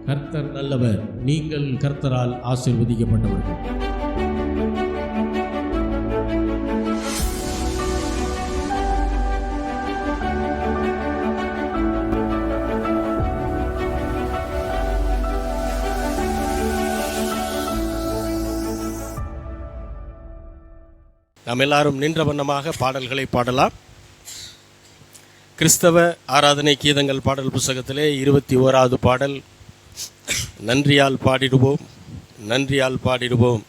கர்த்தர் நல்லவர், நீங்கள் கர்த்தரால் ஆசீர்வதிக்கப்பட்டவர்கள். நாம் எல்லாரும் நின்ற வண்ணமாக பாடல்களை பாடலாம். கிறிஸ்தவ ஆராதனை கீதங்கள் பாடல் புத்தகத்திலே 21வது பாடல், நன்றியால் பாடிடுவோம், நன்றியால் பாடிடுவோம்,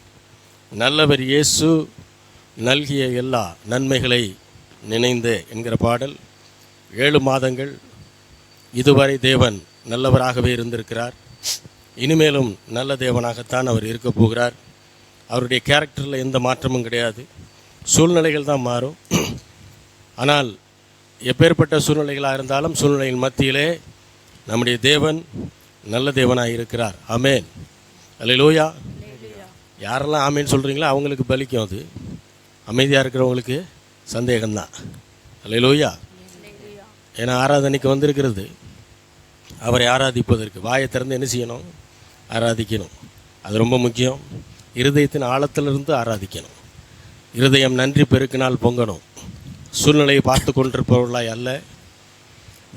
நல்லவர் இயேசு நல்கிய எல்லா நன்மைகளை நினைந்து என்கிற பாடல். 7 மாதங்கள் இதுவரை தேவன் நல்லவராகவே இருந்திருக்கிறார். இனிமேலும் நல்ல தேவனாகத்தான் அவர் இருக்க போகிறார். அவருடைய கேரக்டரில் எந்த மாற்றமும் கிடையாது. சூழ்நிலைகள் தான் மாறும். ஆனால் எப்பேற்பட்ட சூழ்நிலைகளாக இருந்தாலும் சூழ்நிலையின் மத்தியிலே நம்முடைய தேவன் நல்ல தேவனாக இருக்கிறார். ஆமேன், அல்லேலூயா. யாரெல்லாம் ஆமேன்னு சொல்கிறீங்களோ அவங்களுக்கு பலிக்கும். அது அமைதியாக இருக்கிறவங்களுக்கு சந்தேகம்தான். அல்லேலூயா. ஏன்னா ஆராதனைக்கு வந்திருக்கிறது அவரை ஆராதிப்பதற்கு. வாயை திறந்து என்ன செய்யணும்? ஆராதிக்கணும். அது ரொம்ப முக்கியம். இருதயத்தின் ஆழத்திலிருந்து ஆராதிக்கணும். இருதயம் நன்றி பெருக்கினால் பொங்கணும். சூழ்நிலையை பார்த்து கொண்டிருப்பவர்களாய் அல்ல,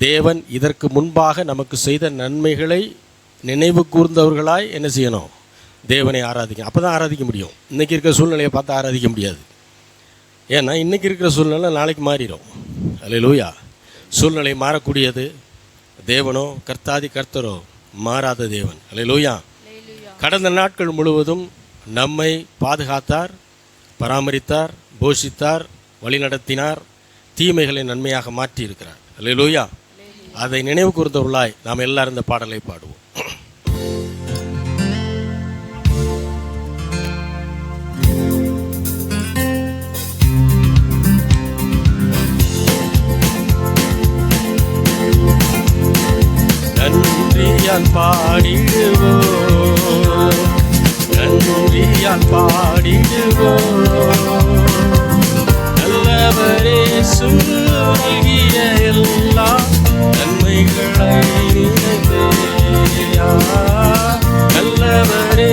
தேவன் இதற்கு முன்பாக நமக்கு செய்த நன்மைகளை நினைவு கூர்ந்தவர்களாய் என்ன செய்யணும்? தேவனை ஆராதிக்கணும். அப்போ தான் ஆராதிக்க முடியும். இன்றைக்கி இருக்கிற சூழ்நிலையை பார்த்து ஆராதிக்க முடியாது. ஏன்னா இன்றைக்கி இருக்கிற சூழ்நிலை நாளைக்கு மாறிடும். அல்லேலூயா. சூழ்நிலை மாறக்கூடியது. தேவனோ கர்த்தாதி கர்த்தரோ மாறாத தேவன். அல்லேலூயா. கடந்த நாட்கள் முழுவதும் நம்மை பாதுகாத்தார், பராமரித்தார், போஷித்தார், வழிநடத்தினார், தீமைகளை நன்மையாக மாற்றி இருக்கிறார். அல்லேலூயா. அதை நினைவு கூர்ந்தவர்களாய் நாம் எல்லாரும் இந்த பாடலை பாடுவோம். நன்றியால் பாடிடுவோம், நன்றியால் பாடிடுவோம், நல்லவரே நல்கிய எல்லா நன்மைகளை நினைந்து, நல்லவரே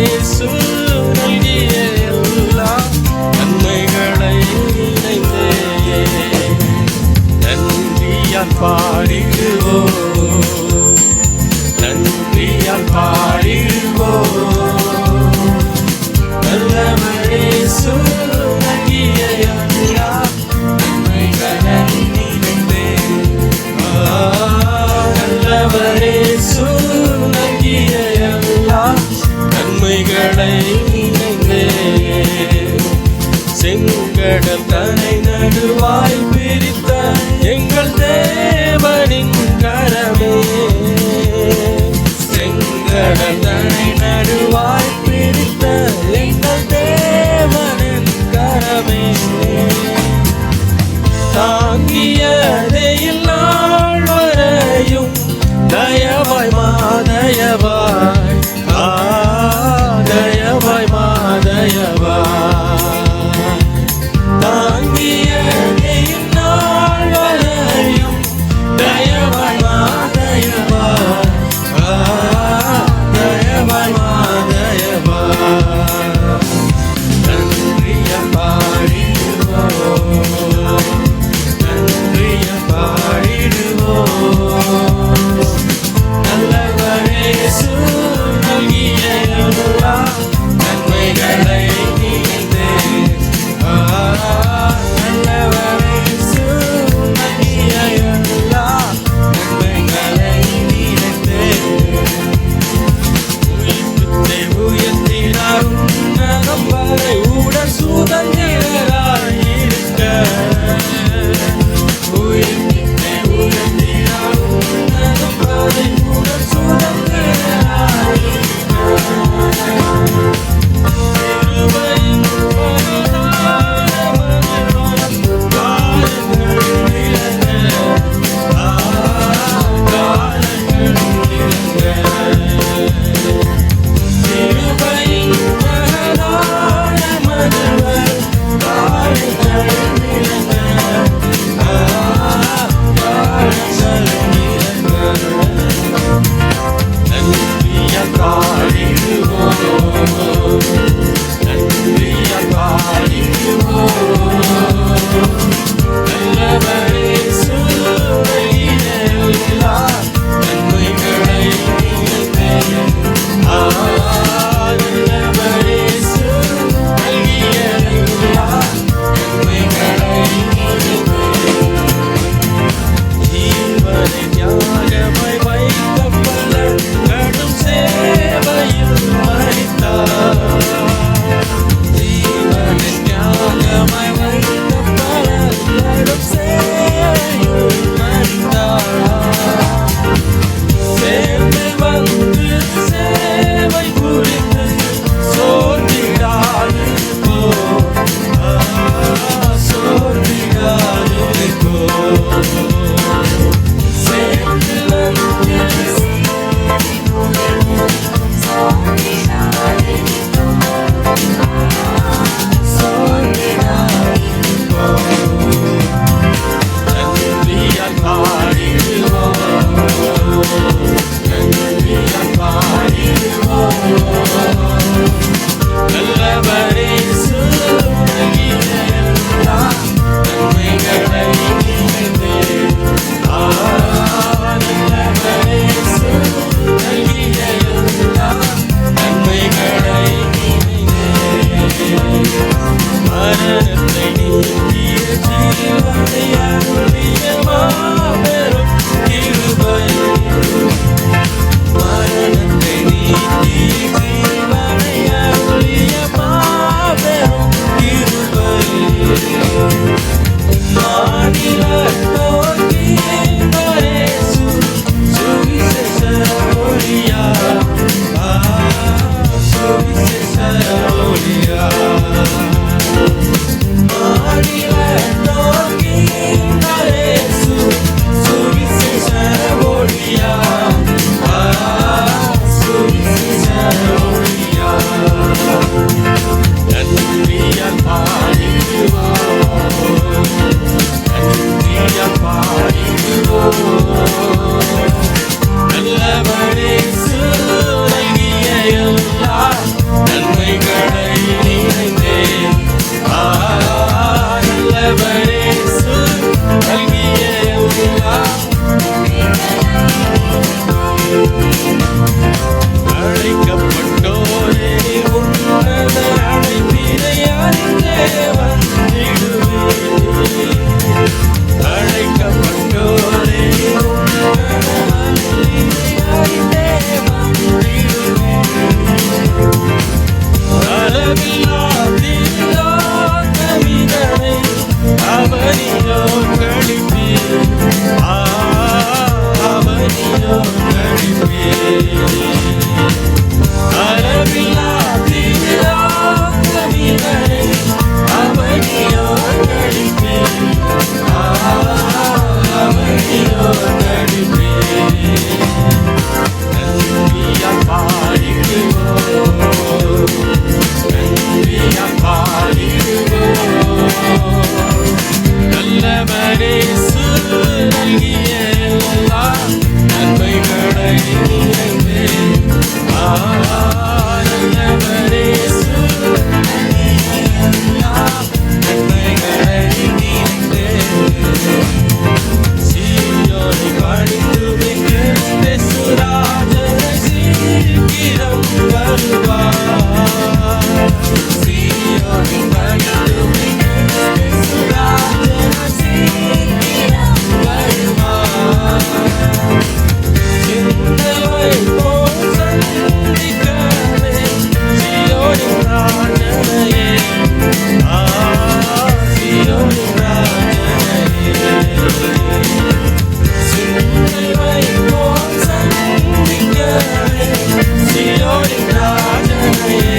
நல்கிய எல்லா நன்மைகளை நினைந்து, நன்றியால் பாடிடுவோம், நன்றியால் பாடிடுவோம், நல்லவரே நல்கிய எல்லா நன்மைகளை நினைந்து, நல்லவரே நல்கிய எல்லா நன்மைகளை நினைந்து, செங்கடல் தனை நடுவாய் பிரித்த எங்கள் தேவனின் கரமே, செங்கடல் தனை நடுவாய் பிரித்த எங்கள் தேவனின் கரமே, தாங்கியதே இல்லாள் வரையும் தயவாய் மாதயவாய், தயவாய் மாதயவாய், தாங்கியதே இல்லாள் வரையும் தயவாய் மாதயவாய், தயவாய் மாதயவாய், நன்றியால் பாடிடுவோம், நன்றியால் பாடிடுவோம், நல்லவரே வந்தாரேசு சுவிசேஷ ஒளியா சுவிசேஷ ஒளியா நன்றியால் பாடிடுவோம் நன்றியால் பாடிடுவோம் நல்லவரேசு நல்கிய எல்லா நன்மைகளை நினைந்தேன் நல்லவரேசு நல்கிய எல்லா அழைக்கப்பட்டோரே உன்னத அழைப்பினை அறிந்தே வந்திடுவேன் அழைக்கப்பட்டோரே அவனியோ கழிப்பே அவனியோ கழிப்பே அளவில்லா கவிதனை அவனியோ கழிப்பே அவனியோ கழிப்பே நன்றியால் பாடிடுவோம் நன்றியால் பாடிடுவோம் நல்லவரேசு நல்கிய எல்லா நன்மைகளை நினைந்தே நல்லவரேசு நல்கிய எல்லா நன்மைகளை நினைந்தே சீயோனை பணிந்துமே கிறிஸ்து ராஜனை சீக்கிரம் வருவார் சீயோனை பணிந்துமே கிறிஸ்து ராஜனை சீக்கிரம் வருவார் சிந்தனை போல் சந்திக்கவே சீயோனின் ராஜனையே சீயோனின் ராஜனையே சிந்தனை போல் சந்திக்கவே சீயோனின் ராஜனையே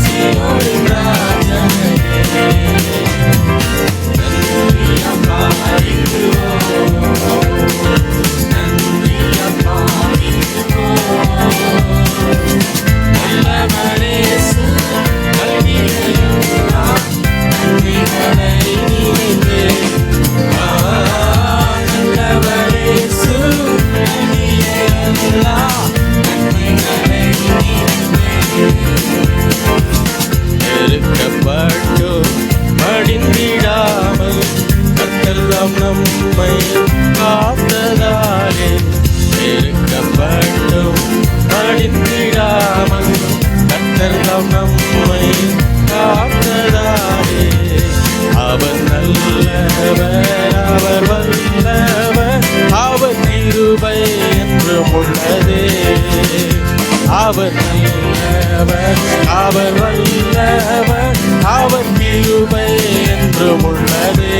சீயோனின் ராஜனையே நன்றியால் பாடிடுவோம் நன்றியால் பாடிடுவோம் நல்லவரேசு நல்கிய எல்லா நன்மைகளை நினைந்தே நல்லவரேசு நல்கிய எல்லா நன்மைகளை நினைந்தே நெருக்கப்பட்டோம் படிந்திடாமல் கர்த்தர் நம்மை காத்ததாலே நெருக்கப்பட்டோம் படிந்திடாமல் கர்த்தர் நம்மை காத்ததாலே அவர் நல்லவர் அவர் வல்லவர் அவர் கிருபை என்றும் உள்ளதே அவர் நல்லவர் அவர் வல்லவர் அவர் கிருபை என்றும் உள்ளதே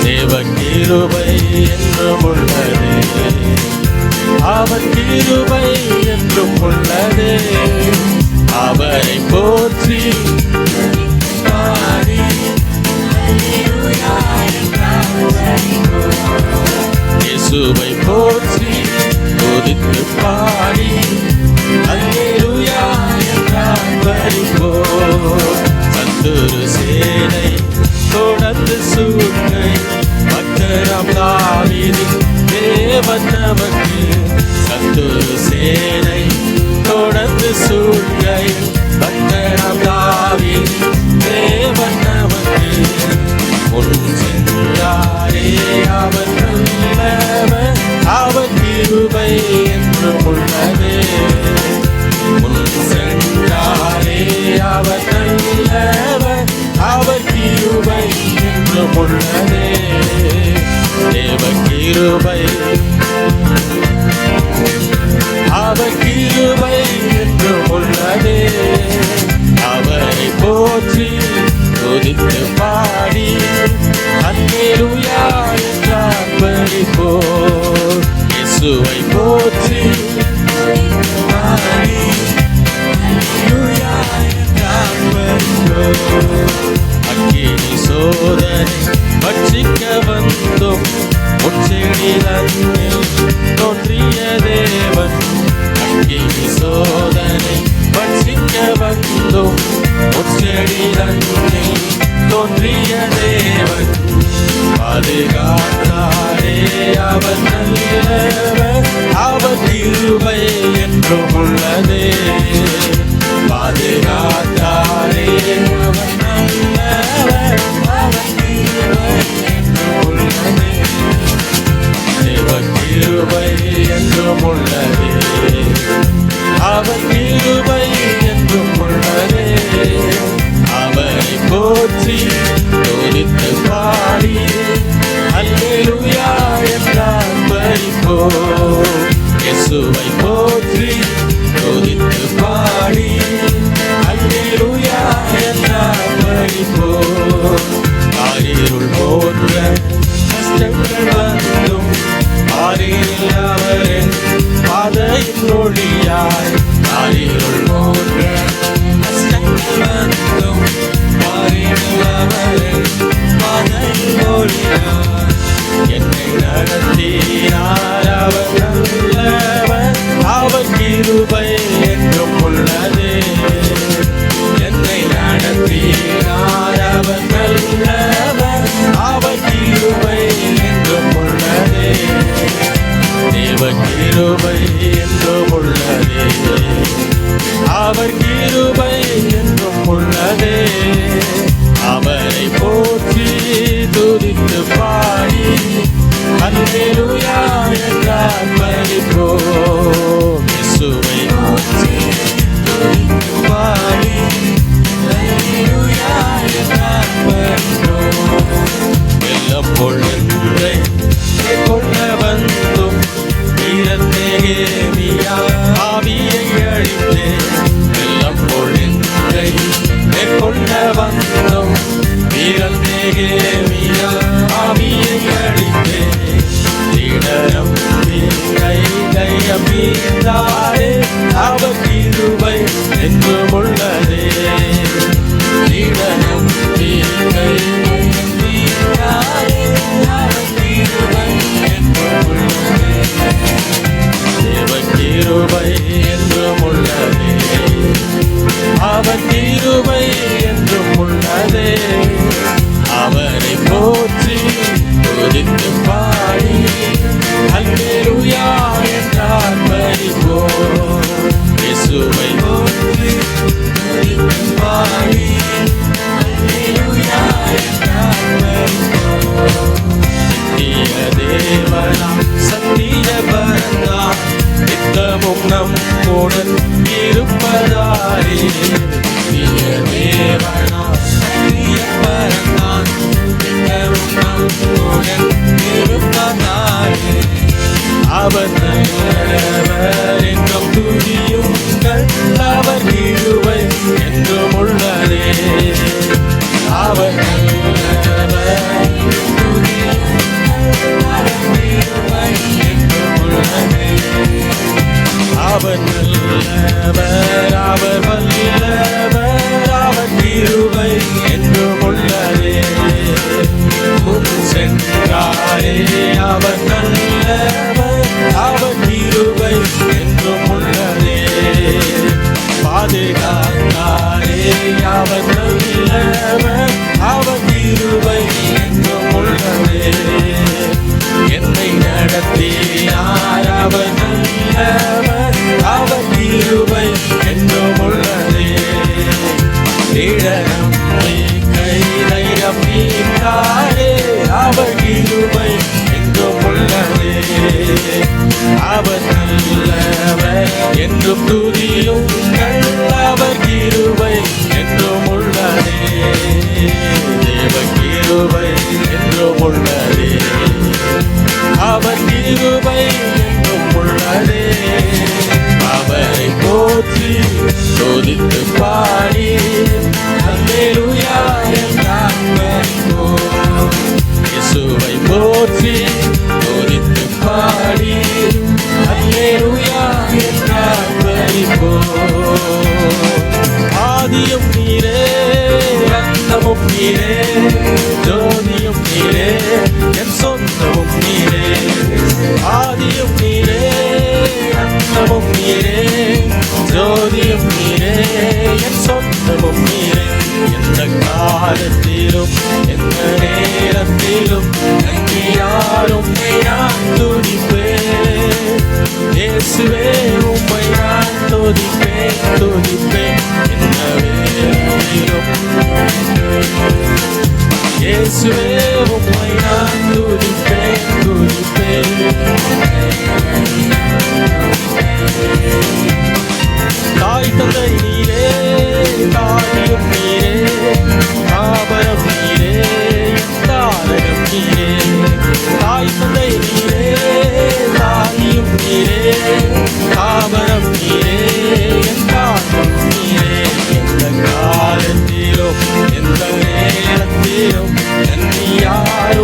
தேவ கிருபை என்றும் உள்ளதே அவர் கிருபை என்றும் உள்ளதே அவரை போற்றி பாடி இயேசுவை போற்றி துதித்து பாடி அல்லேலூயா என்றால் பரிபோம் சத்துரு சேனை தொடர்ந்து சூழ்கை பக்தராம் தாவீதின் தேவன் நமக்கு சத்துரு சேனை தொடர்ந்து சூழ்கை பக்தராம் தாவீதின் தேவன் நமக்கு முன் சென்றாரே அவர் நல்லவர் அவர் கிருபை என்றும் உள்ளதே முன் சென்றாரே அவர் நல்லவர் அவர் கிருபை என்றும் உள்ளதே தேவ கிருபை அவர் கிருபை என்றும் உள்ளதே அவரை போற்றி துதித்து பாடி அல்லேலூயா என்றார் பரிபோம் இயேசுவை போற்றி பாடி அல்லேலூயா என்றார் பரிபோம் அக்கினி சோதனை சோதனை பட்சிக்க வந்தும் முச்செடி தன்னில் தோன்றிய தேவன். அக்கினி சோதனை பட்சிக்க வந்தும் முச்செடி தன்னில் தோன்றிய தேவன். பாதுகாத்தாரே அவர் நல்லவர், அவர் கிருபை என்றும் உள்ளதே. பாதுகாத்தாரே அவர் நல்லவர், அவர் கிருபை என்றும் உள்ளதே. தேவர் கிருபை என்றும் உள்ளதே, அவர் கிருபை என்றும் உள்ளதே. அவரை போற்றி துதித்து பாடி அல்லேலூயா என்றார் பரிப்போம். இயேசுவை போற்றி துதித்து பாடி அல்லேலூயா என்றார் பரிப்போம். ஆரிருள் போன்ற கஷ்டங்கள் வந்தும் ஆரில் அவரின் பாதையின் ஒளியாய். ஆரிருள் போன்ற கஷ்டங்கள் வந்தும் ஆரில் அவரின் பாதையின் ஒளியாய். என்னை நடத்தினார் அவர் நல்லவர், அவர் கிருபை என்றும் உள்ளதே. என்னை நடத்தினார் அவர் நல்லவர், அவர் கிருபை என்றும் உள்ளதே. தேவ கிருபை என்றும் உள்ளதே, அவர் கிருபை என்றும் உள்ளதே. அவரை போற்றி துதித்து பாடி அல்லேலூயா என்றார் பரிப்போம். இயேசுவை போற்றி துதித்து பாடி அல்லேலூயா என்றார் பரிப்போம். வெள்ளம் பொழுதை கொள்ள வந்தும் வீரத்தேமியா ஆவியை அழித்தே. வெள்ளம் பொழுதை கொள்ள வந்தும் வீரத்தேமியா ஆவியை அழித்தே. திடரம் மீதாரே அவர் கிருபை என்றும் உள்ளதே. திடரம் மீதாரே அவர் கிருபை என்றும் உள்ளதே. தேவ கிருபை என்றும் உள்ளதே, அவர் கிருபை என்றும் உள்ளதே. அவரை போற்றி துதித்து பாடி அல்லேலூயா என்றார் பரிப்போம். இயேசுவை போற்றி துதித்து பாடி அல்லேலூயா என்றார் பரிப்போம். நித்திய தேவனாம் சத்திய பரந்தாம் நித்தமும் நம்முடன் இருப்பதாரே. நித்திய தேவனாம் சத்திய பரந்தாம் நித்தமும் நம்முடன் இருப்பதாரே. அவர் நல்லவர் என்றும் துதியுங்கள், அவர் கிருபை என்றும் உள்ளதே. அவர் நல்லவர் அவர் நல்லவர், அவர் வல்லவர், அவர் கிருபை என்றும் உள்ளதே. முன் சென்றாரே அவர் நல்லவர், அவர் கிருபை என்றும் உள்ளதே. பாதுகாத்தாரே அவர் நல்லவர், அவர் கிருபை என்றும் உள்ளதே. என்னை நடத்தினார் அவர் நல்லவர், அவர் கிருபை என்றும் உள்ளதே. திடனம் கைதையம் மீட்டாரே அவர் கிருபை என்றும் உள்ளதே. அவர் நல்லவர் என்றும் துதியுங்கள், அவர் கிருபை என்றும் உள்ளதே. தேவ கிருபை என்றும் உள்ளதே, அவர் கிருபை என்றும் உள்ளதே. அவரை போற்றி துதித்து பாடி அல்லேலூயா என்றார் பரிப்போம். இயேசுவை போற்றி துதித்து பாடி அல்லேலூயா என்றார் பரிப்போம். ஆதியும் நீரே அந்தமும் நீரே, ஜோதி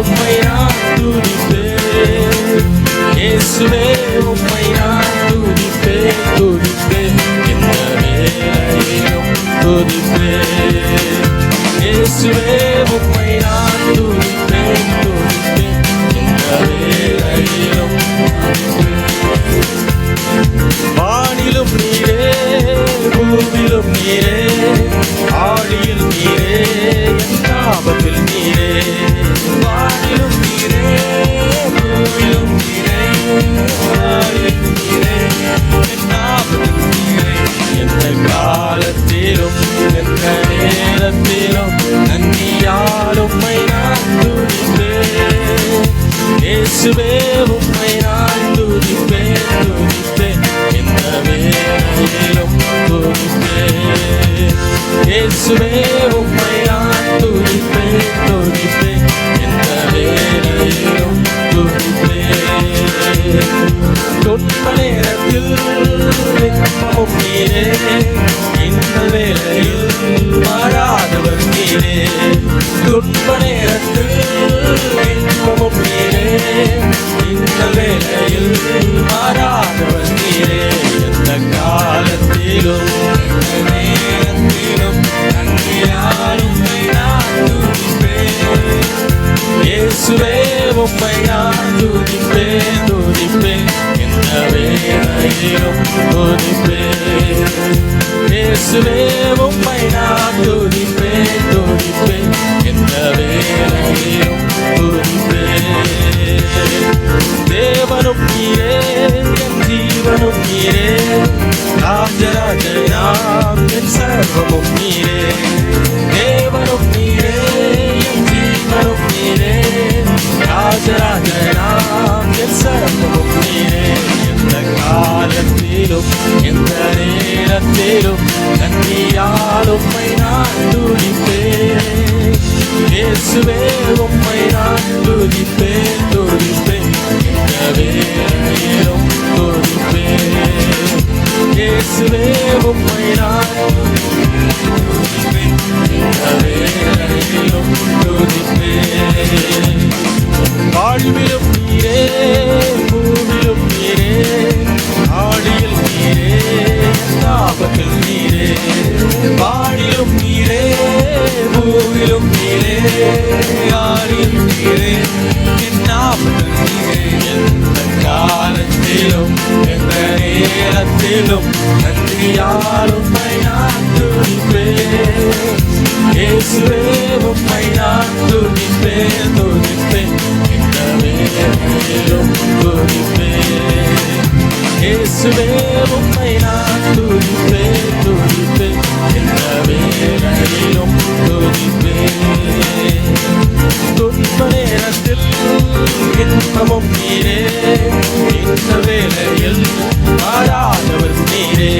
உம்மை நான் துதிப்பேன். இயேசுவே உம்மை நான் துதிப்பேன், துதிப்பேன். இந்த வேளையிலும் துதிப்பேன். இயேசுவே உம்மை நான் துதிப்பேன், துதிப்பேன். இந்த வேளையிலும் வானிலும் நீரே, பூவிலும் நீரே, ஆழியில் நீரே, என் ஆபத்தில் நீரே. வானிலும் நீரே, பூவிலும் நீரே, ஆழியில் நீரே, என் ஆபத்தில் நீரே. எந்த காலத்திலும் எந்த நேரத்திலும் நன்றியால் உம்மை நான் துதிப்பேன். இயேசுவே உம்மை நான் துதிப்பேன், துதிப்பேன். இந்த வேளையிலும் துதிப்பேன். இயேசுவே உம்மை நான் துதிப்பேன், துதிப்பேன். இந்த வேளையிலும் துதிப்பேன். துன்ப நேரத்தில் இன்பமும் நீரே, இந்த வேளையில் மாறாதவர் நீரே. துன்ப நேரத்தில் இன்பமும் நீரே, இந்த வேளையில் மாறாதவர் நீரே. எந்த காலத்திலும் எந்த நேரத்திலும் நன்றியால் உம்மை நான் துதிப்பேன். இயேசுவே உம்மை நான் துதிப்பேன், துதிப்பேன். இந்த வேளையிலும் துதிப்பேன். இயேசுவே உம்மை நான் துதிப்பேன், துதிப்பேன். இந்த வேளையிலும் துதிப்பேன். தேவனும் நீரே, என் ஜீவனும் நீரே, ராஜராஜனாம் என் சர்வமும் நீரே. தேவனும் நீரே, என் ஜீவனும் நீரே, ராஜராஜனாம் என் சர்வமும் நீரே. எந்த காலத்திலும் எந்த நேரத்திலும் நன்றியால் உம்மை நான் துதிப்பேன். இயேசுவே உம்மை நான் துதிப்பேன், துதிப்பேன். இந்த வேளையிலும் துதிப்பேன். இயேசுவே உம்மை நான் துதிப்பேன், இந்த வேளையிலும் துதிப்பேன். வாழ்விலும் நீரே, பூவிலும் நீரே, ஆழியில் நீரே, ஆபத்தில் நீரே. வானிலும் நீரே, பூவிலும் நீரே, ஆழியில் நீரே, என் ஆபத்தில் நீரே. எந்த காலத்திலும் எந்த நேரத்திலும் நன்றியால் உம்மை நான் துதிப்பேன். இயேசுவே உம்மை நான் துதிப்பேன், துதிப்பேன். இந்த வேளையிலும் துதிப்பேன். இயேசுவே உம்மை நான் துதிப்பேன், துதிப்பேன். இந்த வேளையிலும் துதிப்பேன். துன்ப நேரத்தில் இன்பமும் நீரே, இந்த வேளையில் மாறாதவர் நீரே.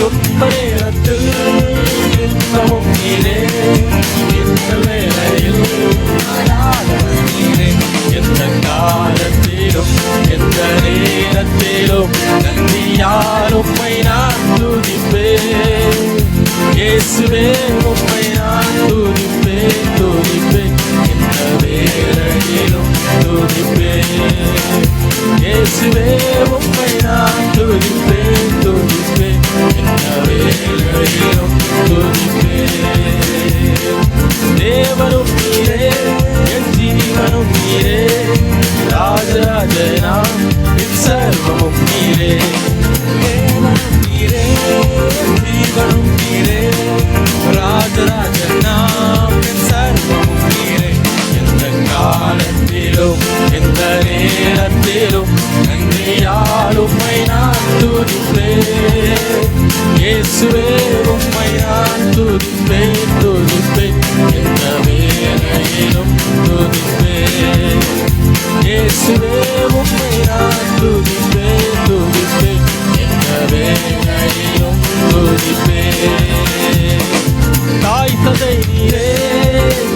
துன்ப நேரத்தில் இன்பமும் நீரே, இந்த வேளையில் மாறாதவர் நீரே. எந்த காலத்திலும் எந்த நேரத்திலும் நன்றியால் உம்மை நான் துதிப்பேன். இயேசுவே உம்மை நான் துதிப்பேன், துதிப்பேன். இந்த வேளையிலும் துதிப்பேன். இயேசுவே உம்மை நான் துதிப்பேன், துதிப்பேன். இந்த வேளையிலும் துதிப்பேன். தேவனும் நீரே, என் ஜீவனும் நீரே, ராஜராஜனாம் என் சர்வமும் நீரே. தேவனும் நீரே, என் ஜீவனும் நீரே, ராஜராஜனாம் என் சர்வமும் நீரே. எந்த காலத்திலும் எந்த நேரத்திலும் நன்றியால் உம்மை நான் துதிப்பேன். இயேசுவே உம்மை நான் துதிப்பேன், துதிப்பேன். எந்த வேளையிலும் துதிப்பேன். இயேசுவே உம்மை நான் துதிப்பேன், துதிப்பேன். எந்த வேளையிலும் துதிப்பேன். தாய் தந்தை நீரே,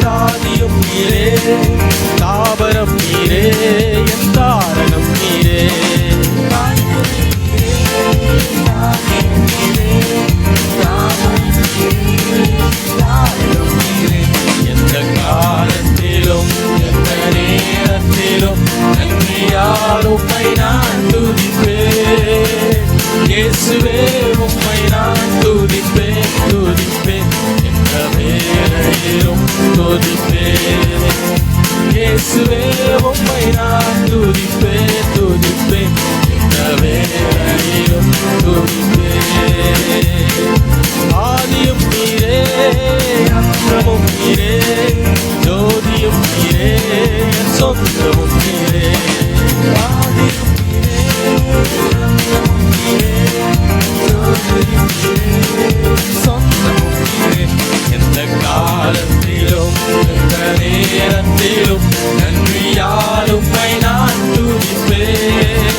தாதியும் நீரே, தாபரம் நீரே, உம்மை நான் துதிப்பேன். இயேசுவே உம்மை நான் துதிப்பேன், துதிப்பேன். எந்த வேளையிலும் துதிப்பேன். இயேசுவே உம்மை நான் துதிப்பேன், துதிப்பேன். எந்த வேளையிலும் துதிப்பேன். ஆதியும் நீரே, அந்தமும் நீரே, ஜோதியும் நீரே, சொந்தமும் நீரே. ஆதியும் நீரே, அந்தமும் நீரே, ஜோதியும் நீரே, சொந்தமும் நீரே. எந்த காலத்திலும் எந்த நேரத்திலும் நன்றியால் உம்மை நான் துதிப்பேன்.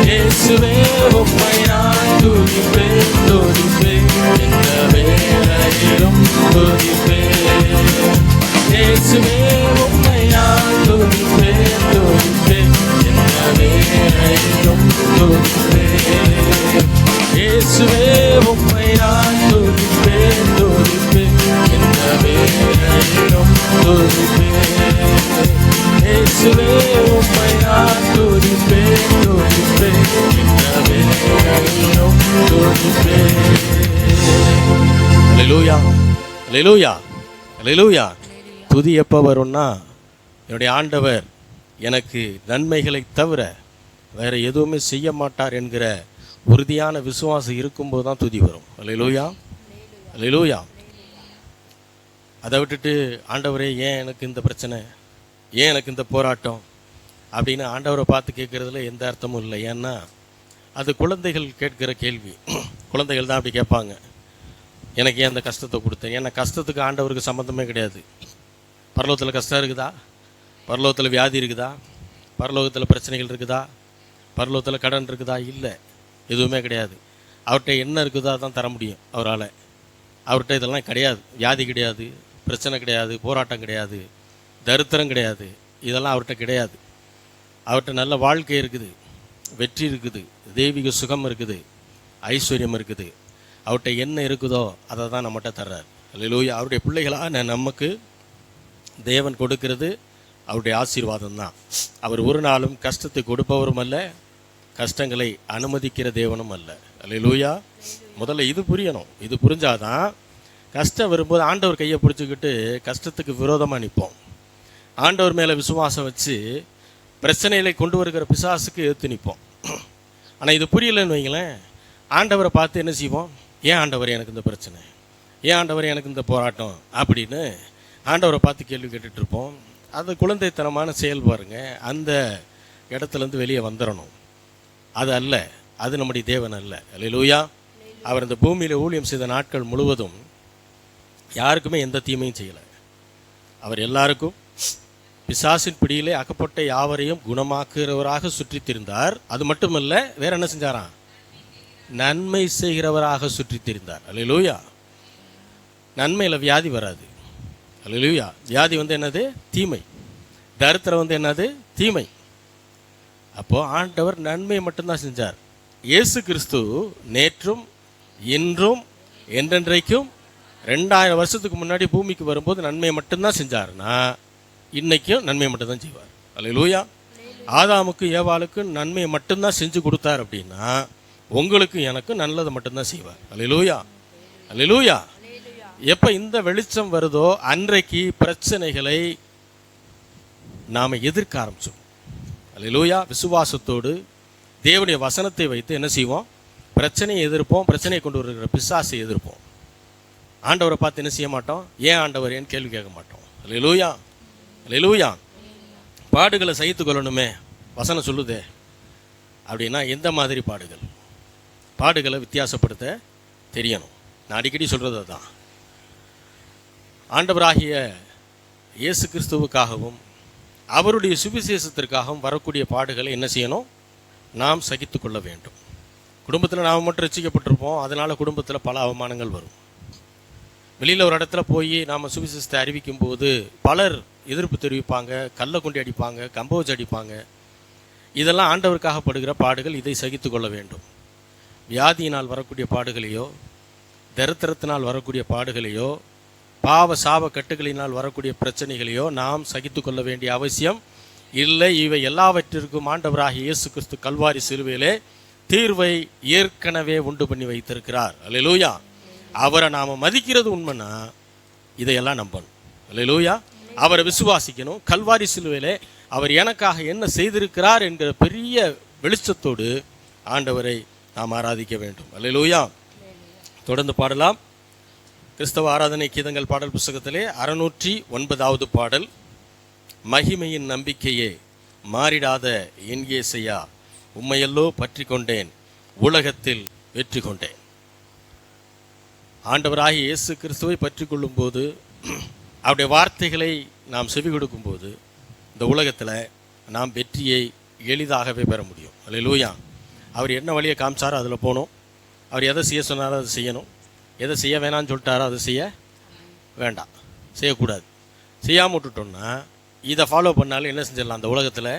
இயேசுவே உம்மை நான் துதிப்பேன், துதிப்பேன். எந்த வேளையிலும் துதிப்பேன். இயேசுவே உம்மை நான் துதிப்பேன், துதிப்பேன். எந்த வேளையிலும் துதிப்பேன். இயேசுவே உம்மை நான் துதிப்பேன், துதிப்பேன். எந்த வேளையிலும் துதிப்பேன். இயேசுவே உம்மை நான் துதிப்பேன், துதிப்பேன். எந்த வேளையிலும் துதிப்பேன். அல்லேலூயா, அல்லேலூயா, அல்லேலூயா. துதி எப்போ வரும்னா, என்னுடைய ஆண்டவர் எனக்கு நன்மைகளை தவிர வேறு எதுவுமே செய்ய மாட்டார் என்கிற உறுதியான விசுவாசம் இருக்கும்போது தான் துதி வரும். அல்லேலூயா, அல்லேலூயா. அதை விட்டுட்டு ஆண்டவரே ஏன் எனக்கு இந்த பிரச்சனை, ஏன் எனக்கு இந்த போராட்டம் அப்படின்னு ஆண்டவரை பார்த்து கேட்குறதுல எந்த அர்த்தமும் இல்லை. ஏன்னா அது குழந்தைகள் கேட்கிற கேள்வி. குழந்தைகள் தான் அப்படி கேட்பாங்க, எனக்கு ஏன் அந்த கஷ்டத்தை கொடுத்தேன். ஏன்னா கஷ்டத்துக்கு ஆண்டவருக்கு சம்மந்தமே கிடையாது. பரலோகத்தில் கஷ்டம் இருக்குதா, பரலோகத்தில் வியாதி இருக்குதா, பரலோகத்தில் பிரச்சனைகள் இருக்குதா, பரலோகத்தில் கடன் இருக்குதா? இல்லை, எதுவுமே கிடையாது. அவர்கிட்ட என்ன இருக்குதோ அதான் தர முடியும் அவரால். அவர்கிட்ட இதெல்லாம் கிடையாது. வியாதி கிடையாது, பிரச்சனை கிடையாது, போராட்டம் கிடையாது, தரித்திரம் கிடையாது. இதெல்லாம் அவர்கிட்ட கிடையாது. அவர்கிட்ட நல்ல வாழ்க்கை இருக்குது, வெற்றி இருக்குது, தெய்வீக சுகம் இருக்குது, ஐஸ்வர்யம் இருக்குது. அவர்கிட்ட என்ன இருக்குதோ அதை தான் நம்மகிட்ட தர்றார். அல்லேலூயா. அவருடைய பிள்ளைகளாக நமக்கு தேவன் கொடுக்கிறது அவருடைய ஆசீர்வாதம் தான். அவர் ஒரு நாளும் கஷ்டத்தை கொடுப்பவரும் அல்ல, கஷ்டங்களை அனுமதிக்கிற தேவனும் அல்ல. அல்லேலூயா. முதல்ல இது புரியணும். இது புரிஞ்சாதான் கஷ்டம் வரும்போது ஆண்டவர் கையை பிடிச்சிக்கிட்டு கஷ்டத்துக்கு விரோதமாக நிற்போம். ஆண்டவர் மேலே விசுவாசம் வச்சு பிரச்சனைகளை கொண்டு வருகிற பிசாசுக்கு எதிர்த்து நிற்போம். ஆனால் இது புரியலைன்னு வைங்களேன், ஆண்டவரை பார்த்து என்ன செய்வோம், ஏன் ஆண்டவர் எனக்கு இந்த பிரச்சனை, ஏன் ஆண்டவர் எனக்கு இந்த போராட்டம் அப்படின்னு ஆண்டவரை பார்த்து கேள்வி கேட்டுட்ருப்போம். அது குழந்தைத்தனமான செயல் பாருங்க. அந்த இடத்துலேருந்து வெளியே வந்துடணும். அது அல்ல, அது நம்முடைய தேவன் அல்ல. அல்லேலூயா. அவர் இந்த பூமியில் ஊழியம் செய்த நாட்கள் முழுவதும் யாருக்குமே எந்த தீமையும் செய்யலை. அவர் எல்லாருக்கும் பிசாசின் பிடியிலே அகப்பட்ட யாவரையும் குணமாக்குகிறவராக சுற்றித் திரிந்தார். அது மட்டுமல்ல, வேற என்ன செஞ்சாராம், நன்மை செய்கிறவராக சுற்றித் திரிந்தார். அல்லேலூயா. நன்மையில் வியாதி வராது. அல்லேலூயா. வியாதி என்னது, தீமை. தரித்திரம் என்னது, தீமை. அப்போது ஆண்டவர் நன்மை மட்டும்தான் செஞ்சார். இயேசு கிறிஸ்து நேற்றும் இன்றும் என்றென்றைக்கும் 2000 வருஷத்துக்கு முன்னாடி பூமிக்கு வரும்போது நன்மை மட்டும்தான் செஞ்சார்னா இன்னைக்கும் நன்மை மட்டும்தான் செய்வார். அல்லேலூயா. ஆதாமுக்கு ஏவாளுக்கு நன்மையை மட்டும்தான் செஞ்சு கொடுத்தார் அப்படின்னா உங்களுக்கு எனக்கு நல்லதை மட்டும்தான் செய்வார். அல்லேலூயா, அல்லேலூயா. எப்போ இந்த வெளிச்சம் வருதோ அன்றைக்கு பிரச்சனைகளை நாம் எதிர்க்க ஆரம்பிச்சோம். அல்லேலூயா. விசுவாசத்தோடு தேவனுடைய வசனத்தை வைத்து என்ன செய்வோம், பிரச்சனையை எதிர்ப்போம். பிரச்சனையை கொண்டு வருகிற பிசாசை எதிர்ப்போம். ஆண்டவரை பார்த்து என்ன செய்ய மாட்டோம், ஏன் ஆண்டவர் ஏன்னு கேள்வி கேட்க மாட்டோம். அல்லேலூயா, அல்லேலூயா. பாடுகளை சகித்து கொள்ளணுமே வசனம் சொல்லுதே அப்படின்னா எந்த மாதிரி பாடுகள், பாடுகளை வித்தியாசப்படுத்த தெரியணும். நான் அடிக்கடி சொல்கிறது தான், ஆண்டவராகிய இயேசு கிறிஸ்துவுக்காகவும் அவருடைய சுவிசேஷத்திற்காகவும் வரக்கூடிய பாடுகளை என்ன செய்யணும், நாம் சகித்து கொள்ள வேண்டும். குடும்பத்தில் நாம் மட்டும் ரசிக்கப்பட்டிருப்போம், அதனால் குடும்பத்தில் பல அவமானங்கள் வரும். வெளியில் ஒரு இடத்துல போய் நாம் சுவிசேஷத்தை அறிவிக்கும் போது பலர் எதிர்ப்பு தெரிவிப்பாங்க, கல்லை கொண்டு அடிப்பாங்க, கம்பை வச்சு அடிப்பாங்க. இதெல்லாம் ஆண்டவருக்காக படுகிற பாடுகள். இதை சகித்து கொள்ள வேண்டும். வியாதியினால் வரக்கூடிய பாடுகளையோ, தரித்திரத்தினால் வரக்கூடிய பாடுகளையோ, பாவ சாப கட்டுகளினால் வரக்கூடிய பிரச்சனைகளையோ நாம் சகித்து கொள்ள வேண்டிய அவசியம் இல்லை, இவை எல்லாவற்றிற்கும் ஆண்டவராகிய இயேசு கிறிஸ்து கல்வாரி சிலுவையிலே தீர்வை ஏற்கனவே உண்டு பண்ணி வைத்திருக்கிறார். அல்லேலூயா. அவரை நாம் மதிக்கிறது உண்மைன்னா இதையெல்லாம் நம்பணும். அல்லேலூயா. அவரை விசுவாசிக்கணும். கல்வாரி சிலுவையிலே அவர் எனக்காக என்ன செய்திருக்கிறார் என்கிற பெரிய வெளிச்சத்தோடு ஆண்டவரை நாம் ஆராதிக்க வேண்டும். அல்லேலூயா. தொடர்ந்து பாடலாம். கிறிஸ்தவ ஆராதனை கீதங்கள் பாடல் புஸ்தகத்திலே 609வது பாடல். மகிமையின் நம்பிக்கையே மாறிடாத என் இயேசையா, உம்மையல்லோ பற்றி கொண்டேன், உலகத்தில் வெற்றி கொண்டேன். ஆண்டவராகிய இயேசு கிறிஸ்துவை பற்றி கொள்ளும்போது, அவருடைய வார்த்தைகளை நாம் செவி கொடுக்கும்போது இந்த உலகத்தில் நாம் வெற்றியை எளிதாகவே பெற முடியும். அல்லேலூயா. அவர் என்ன வழியை காமிச்சாரோ அதில் போகணும். அவர் எதை செய்ய சொன்னாரோ அதை செய்யணும். எதை செய்ய வேணான்னு சொல்லிட்டாரோ அதை செய்ய வேண்டாம், செய்யக்கூடாது. செய்யாமல் விட்டுட்டோம்னா இதை ஃபாலோ பண்ணாலும் என்ன செஞ்சிடலாம், அந்த உலகத்தில்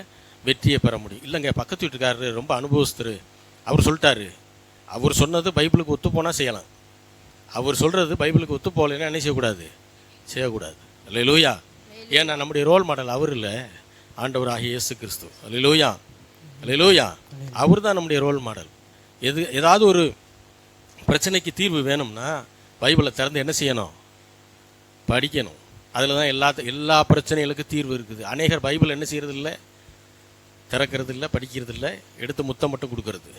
வெற்றியை பெற முடியும். இல்லைங்க, பக்கத்து வீட்டுக்காரரு ரொம்ப அனுபவஸ்தரு, அவர் சொல்லிட்டாரு, அவர் சொன்னது பைபிளுக்கு ஒத்து போனால் செய்யலாம். அவர் சொல்கிறது பைபிளுக்கு ஒத்து போகலைன்னா என்ன செய்யக்கூடாது, செய்யக்கூடாது. அல்லேலூயா. ஏன்னா நம்முடைய ரோல் மாடல் அவர் இல்லை, ஆண்டவராகிய இயேசு கிறிஸ்து. அல்லேலூயா. அல்லேலூயா. அவர் தான் நம்முடைய ரோல் மாடல். ஏதாவது ஒரு பிரச்சனைக்கு தீர்வு வேணும்னா பைபிளை திறந்து என்ன செய்யணும், படிக்கணும். அதில் தான் எல்லா பிரச்சனைகளுக்கும் தீர்வு இருக்குது. அநேகர் பைபிள் என்ன செய்கிறது இல்லை, திறக்கிறது இல்லை, படிக்கிறது இல்லை, எடுத்து முத்தம் மட்டும் கொடுக்கறது.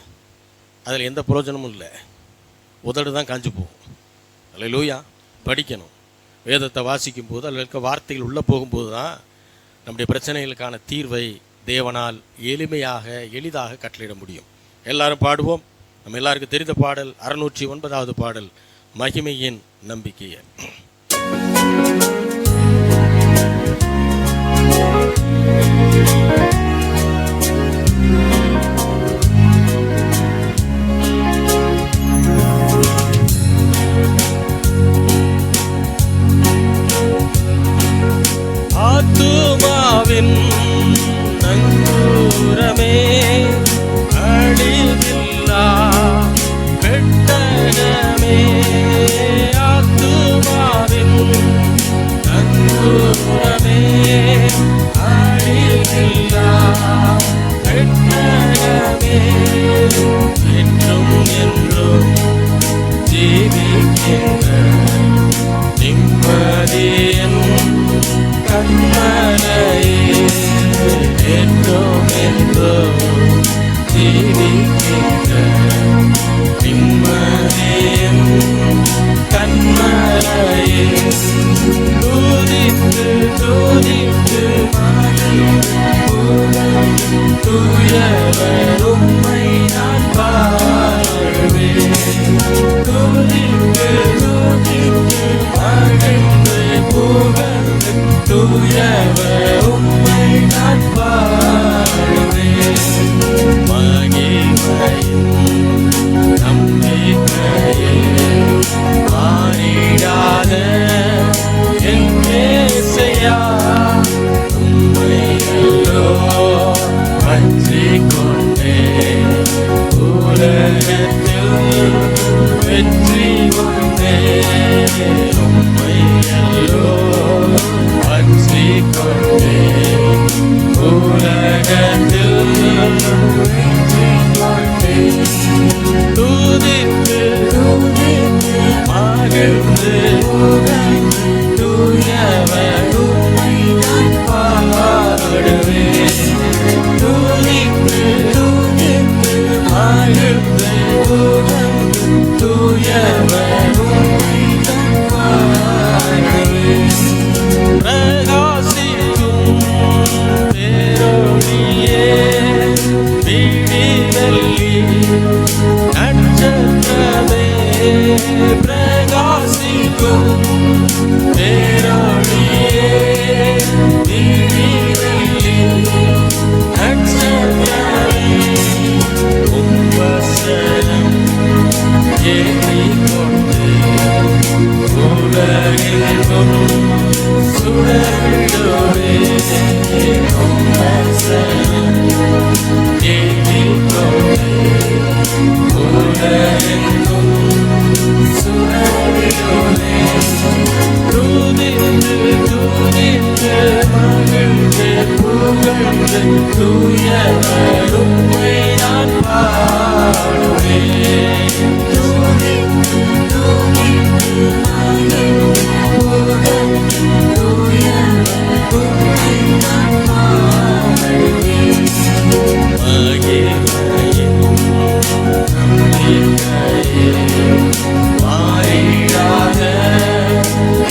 அதில் எந்த பிரயோஜனமும் இல்லை, உதடு தான் காஞ்சு போகும். அல்லேலூயா. படிக்கணும். வேதத்தை வாசிக்கும் போது அதில் இருக்க வார்த்தைகள் உள்ளே போகும்போது தான் நம்முடைய பிரச்சனைகளுக்கான தீர்வை தேவனால் எளிதாக கட்டளையிட முடியும். எல்லாரும் பாடுவோம். நம்ம எல்லாருக்கும் தெரிந்த பாடல் 609வது பாடல், மகிமையின் நம்பிக்கையை. ஆத்துமாவின் நங்கூரமே, அழிவில்லா பெட்டகமே, ஆத்துமாவின் நங்கூரமே, அழிவில்லா பெட்டகமே, என்றும் என்றும் ஜீவிக்கின்ற நிம்மதியின் கண்மலையே, என்றும் என்றும் ஜீவிக்கின்ற நிம்மதியின் கண்மலையே, துதித்து துதித்து தூயவர் உம்மை நான் பாடுவேன், துதித்து துதித்து மகிழ்ந்து புகழ்ந்து தூயவர் உம்மை நான் பாடுவேன், மகிமையின் நம்பிக்கையே மாறிடாத என் இயேசையா, உம்மையல்லோ பற்றிக் கொண்டேன், உலகத்தில் வெற்றி கொண்டேன், உம்மையல்லோ பற்றிக் கொண்டேன், உலகத்தில் வெற்றி கொண்டேன், துதித்து மகிழ்ந்து தூயவர் உம்மை நான் பாடுவேன், துதித்து துதித்து மகிழ்ந்து தூயவர் உம்மை நான் பாடுவேன், பிரகாசிக்கும் பேரொளியே, விடிவெள்ளி நட்சத்திரமே, பிரகாசிக்கும் பேரொளியே, விடிவெள்ளி நட்சத்திரமே, உம்வசனம் ஏறிக்கொண்டு உலகெங்கும் சுடர்விடுவே, உம்வசனம் ஏறிக்கொண்டு உலகெங்கும் சுடர்விடுவே, துதித்து துதித்து மகிழ்ந்து புகழ்ந்து தூயவர் உம்மை நான் பாடுவேன். மகிமையின் நம்பிக்கையே மாறிடாத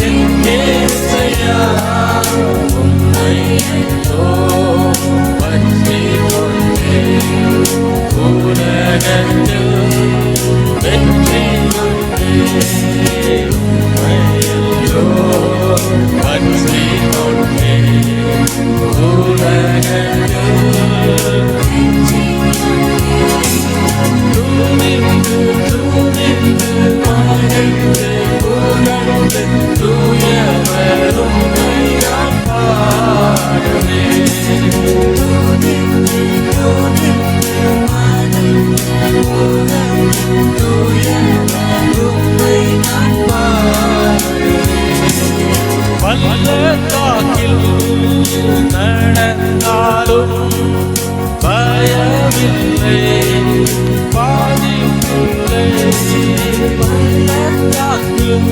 என் இயேசையா, உம்மை என்றோ பற்றிக் கொண்டேன். உலகத்தில் வெற்றி கொண்டேன். உம்மை என்றோ பற்றிக் கொண்டேன். உலகத்தில் துணிந்து துணிந்து மகிழ்ந்து புகழ்ந்து தூயவர் உம்மை நான் பாடுவேன். பள்ளத்தாக்கில் நடந்தாலும் பயமில்லை, பாதிப்பில்லை. பள்ளத்தாக்கில்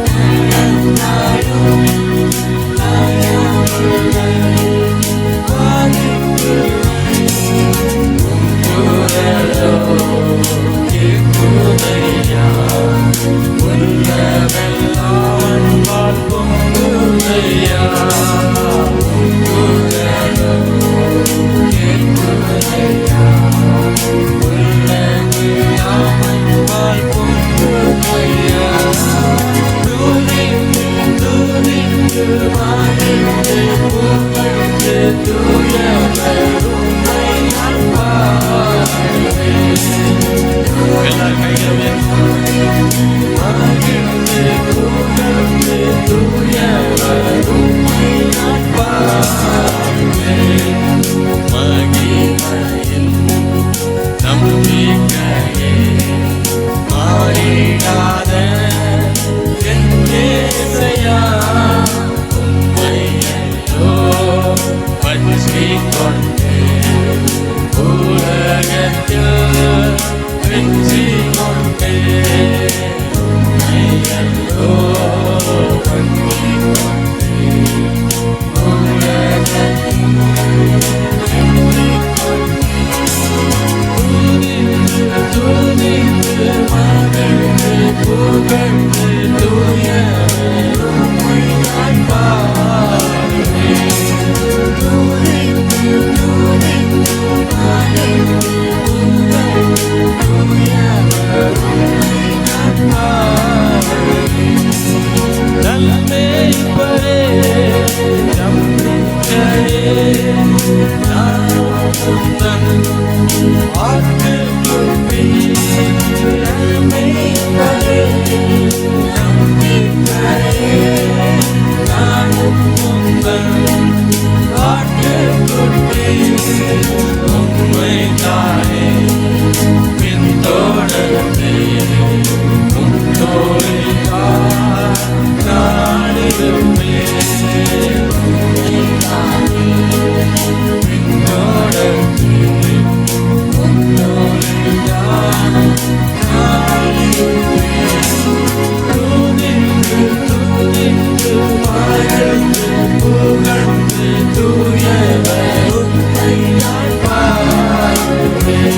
நடந்தாலும் பயமில்லை, பாதிப்பில்லை. உம் குரலோ கேட்குதையா, உள்ளமெல்லாம் அன்பால் பொங்குதையா. உம் குரலோ கேட்குதையா, உள்ளமெல்லாம் அன்பால் பொங்குதையா. துணிந்து துணிந்து மகிழ்ந்து புகழ்ந்து தூயவர் உம்மை நான் பாடுவேன். எல்லாரும் கைகளை மகிழ்ந்து புகழ்ந்து தூயவர் உம்மை நான் பாடுவேன். மகிமையின் நம்பிக்கையே மாறிடாத என் இயேசையா, உம்மை என்றோ பற்றிக் கொண்டேன். உலகத்தில் வெற்றி கொண்டேன். உம்மை என்றோ பற்றிக் கொண்டேன். உலகத்தில் வெற்றி கொண்டேன். துணிந்து மகிழ்ந்து புகழ்ந்து தூயவர் உம்மை நான் பாடுவேன். நல்மேய்ப்பரே நம்பிக்கையே, நான் உந்தன் ஆட்டுக்குட்டி. நல்மேய்ப்பரே நம்பிக்கையே, நான் உந்தன் ஆட்டுக்குட்டி. உம்மைத்தானே பின்தொடர்ந்தேன். உம் தோளில்தான் நான் இருப்பேன். உம்மைத்தானே பின்தொடர்ந்தேன். உம் தோளில்தான் நான் இருப்பேன். துணிந்து துணிந்து மகிழ்ந்து புகழ்ந்து தூயவர் உம்மை நான் பாடுவேன்.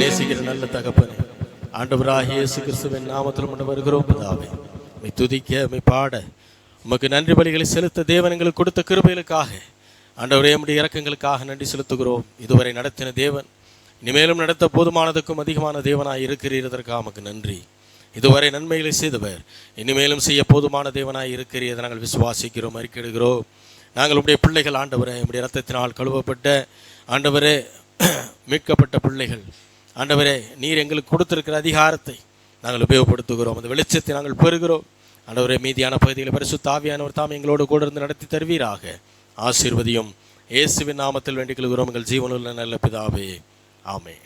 நேசிக்கிற நல்ல தகப்பனே, ஆண்டவராகிய இயேசு கிறிஸ்துவின் நாமத்தில் கொண்டு வருகிறோம் பிதாவே. உம்மை துதிக்க, உம்மை பாட, உமக்கு நன்றி பலிகளை செலுத்த தேவன் எங்களுக்கு கொடுத்த கிருபைகளுக்காக, ஆண்டவரே உம்முடைய இரக்கங்களுக்காக நன்றி செலுத்துகிறோம். இதுவரை நடத்தின தேவன் இனிமேலும் நடத்த போதுமானதுக்கும் அதிகமான தேவனாய் இருக்கிறதற்காக உமக்கு நன்றி. இதுவரை நன்மைகளை செய்தவர் இனிமேலும் செய்ய போதுமான தேவனாய் இருக்கிறதை நாங்கள் விசுவாசிக்கிறோம், அறிக்கையிடுகிறோம். நாங்கள் உம்முடைய பிள்ளைகள் ஆண்டவரே, உம்முடைய இரத்தத்தினால் கழுவப்பட்ட ஆண்டவரே மீட்கப்பட்ட பிள்ளைகள் ஆண்டவரே, நீர் எங்களுக்கு கொடுத்திருக்கிற அதிகாரத்தை நாங்கள் உபயோகப்படுத்துகிறோம். அந்த வெளிச்சத்தை நாங்கள் பெறுகிறோம். ஆண்டவரே, மீதியான பகுதியில் பரிசுத்த ஆவியானவர் தாம் எங்களோடு கூட இருந்து நடத்தி தருவீராக. ஆசீர்வதியும். இயேசுவின் நாமத்தில் வேண்டிக் கொள்கிறோம் எங்கள் ஜீவனுள்ள நல்ல பிதாவே. ஆமென்.